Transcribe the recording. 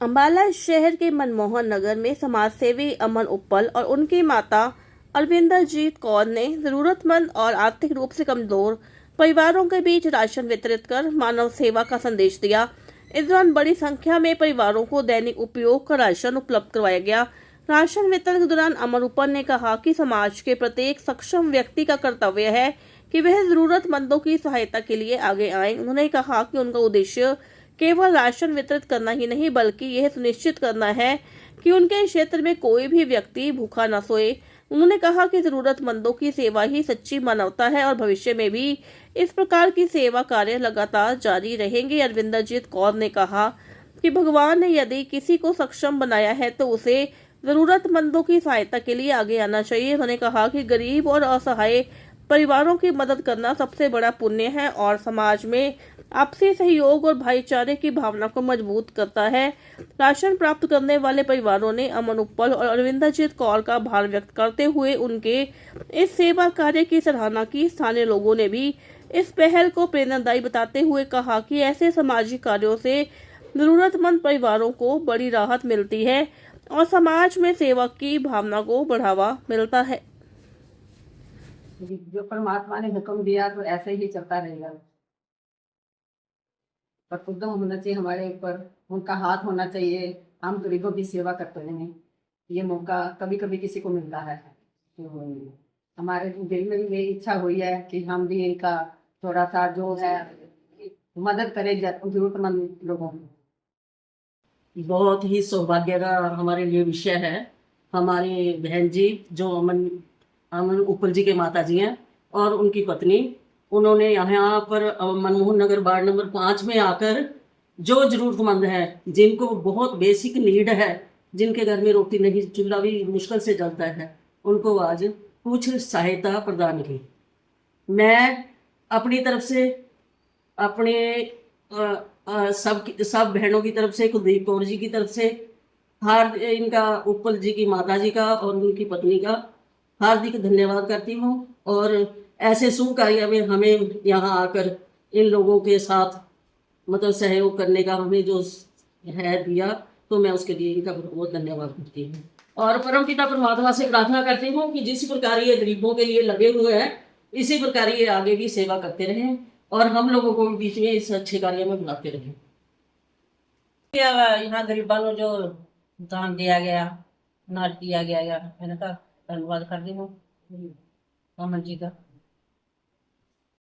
अंबाला शहर के मनमोहन नगर में समाजसेवी अमन उप्पल और उनकी माता अरविंदरजीत कौर ने जरूरतमंद और आर्थिक रूप से कमजोर परिवारों के बीच राशन वितरित कर मानव सेवा का संदेश दिया। इस दौरान बड़ी संख्या में परिवारों को दैनिक उपयोग का राशन उपलब्ध करवाया गया। राशन वितरण के दौरान अमन उप्पल ने कहा कि समाज के प्रत्येक सक्षम व्यक्ति का कर्तव्य है कि वह जरूरतमंदों की सहायता के लिए आगे आए। उन्होंने कहा कि उनका उद्देश्य केवल राशन वितरित करना ही नहीं बल्कि यह सुनिश्चित करना है कि उनके क्षेत्र में कोई भी व्यक्ति भूखा न सोए। उन्होंने कहा कि जरूरतमंदों की सेवा ही सच्ची मानवता है और भविष्य में भी इस प्रकार की सेवा कार्य लगातार जारी रहेंगे। अरविंदरजीत कौर ने कहा कि भगवान ने यदि किसी को सक्षम बनाया है तो उसे जरूरतमंदों की सहायता के लिए आगे आना चाहिए। उन्होंने कहा कि गरीब और असहाय परिवारों की मदद करना सबसे बड़ा पुण्य है और समाज में आपसी सहयोग और भाईचारे की भावना को मजबूत करता है। राशन प्राप्त करने वाले परिवारों ने अमन उप्पल और अरविंदरजीत कौर का आभार व्यक्त करते हुए उनके इस सेवा कार्य की सराहना की। स्थानीय लोगों ने भी इस पहल को प्रेरणादायी बताते हुए कहा कि ऐसे सामाजिक कार्यों से जरूरतमंद परिवारों को बड़ी राहत मिलती है और समाज में सेवा की भावना को बढ़ावा मिलता है। जो परमात्मा ने हुक्म दिया तो ऐसे ही चलता रहेगा, पर उद्यम होना चाहिए हमारे ऊपर, उनका हाथ होना चाहिए। हम गरीबों की सेवा करते हैं, ये मौका कभी कभी किसी को मिलता है तो हमारे दिल में भी यही इच्छा हुई है कि हम भी इनका थोड़ा सा जो है मदद करें जरूरतमंद लोगों की। बहुत ही सौभाग्य का हमारे लिए विषय है। हमारी बहन जी जो अमन अमन उप्पल जी के माता जी हैं और उनकी पत्नी, उन्होंने यहाँ पर मनमोहन नगर वार्ड नंबर 5 में आकर जो ज़रूरतमंद है, जिनको बहुत बेसिक नीड है, जिनके घर में रोटी नहीं, चूल्हा भी मुश्किल से जलता है, उनको आज कुछ सहायता प्रदान की। मैं अपनी तरफ से अपने सब बहनों की तरफ से, कुलदीप कौर जी की तरफ से, इनका उप्पल जी की माता जी का और उनकी पत्नी का हार्दिक धन्यवाद करती हूँ। और ऐसे शुभ कार्य में हमें यहाँ आकर इन लोगों के साथ मतलब सहयोग करने का हमें जो है दिया, तो मैं उसके लिए इनका बहुत धन्यवाद करती हूँ। और परमपिता परमात्मा से प्रार्थना करती हूँ कि जिस प्रकार ये गरीबों के लिए लगे हुए हैं, इसी प्रकार ये आगे भी सेवा करते रहें और हम लोगों को बीच में इस अच्छे कार्य में बुलाते रहें। यहाँ गरीबों को जो दान दिया गया, अनाज दिया गया, मैंने कहा धन्यवाद करती हूँ अमन जी का।